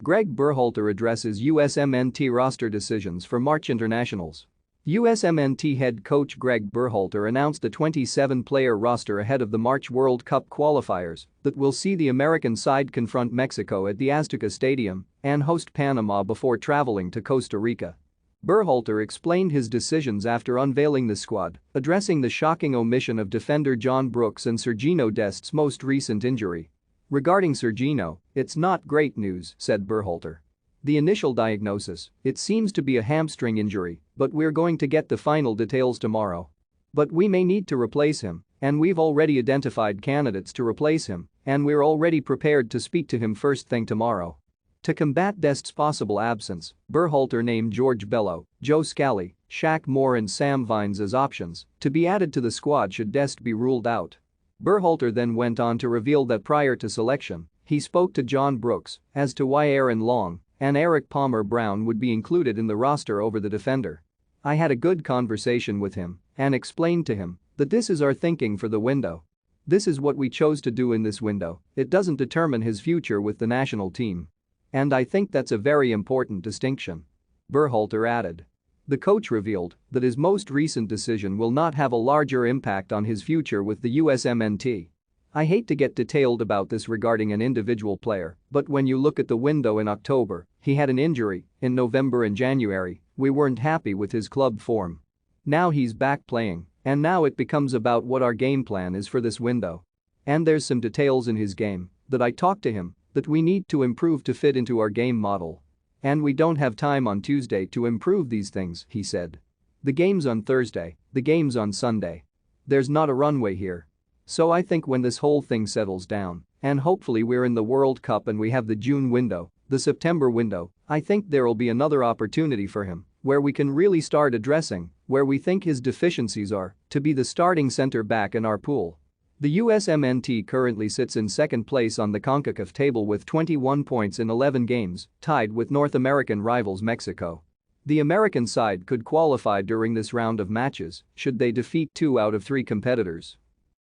Gregg Berhalter addresses USMNT roster decisions for March internationals. USMNT head coach Gregg Berhalter announced a 27-player roster ahead of the March World Cup qualifiers that will see the American side confront Mexico at the Azteca Stadium and host Panama before traveling to Costa Rica. Berhalter explained his decisions after unveiling the squad, addressing the shocking omission of defender John Brooks and Sergiño Dest's most recent injury. "Regarding Sergiño, it's not great news," said Berhalter. "The initial diagnosis, it seems to be a hamstring injury, but we're going to get the final details tomorrow. But we may need to replace him, and we've already identified candidates to replace him, and we're already prepared to speak to him first thing tomorrow." To combat Dest's possible absence, Berhalter named George Bello, Joe Scally, Shaq Moore and Sam Vines as options to be added to the squad should Dest be ruled out. Berhalter then went on to reveal that prior to selection, he spoke to John Brooks as to why Aaron Long and Eric Palmer Brown would be included in the roster over the defender. "I had a good conversation with him and explained to him that this is our thinking for the window. This is what we chose to do in this window. It doesn't determine his future with the national team. And I think that's a very important distinction," Berhalter added. The coach revealed that his most recent decision will not have a larger impact on his future with the USMNT. "I hate to get detailed about this regarding an individual player, but when you look at the window in October, he had an injury, in November and January, we weren't happy with his club form. Now he's back playing, and now it becomes about what our game plan is for this window. And there's some details in his game that I talked to him that we need to improve to fit into our game model. And we don't have time on Tuesday to improve these things," he said. "The game's on Thursday, the game's on Sunday. There's not a runway here. So I think when this whole thing settles down, and hopefully we're in the World Cup and we have the June window, the September window, I think there'll be another opportunity for him where we can really start addressing where we think his deficiencies are to be the starting center back in our pool." The USMNT currently sits in second place on the CONCACAF table with 21 points in 11 games, tied with North American rivals Mexico. The American side could qualify during this round of matches should they defeat 2 out of 3 competitors.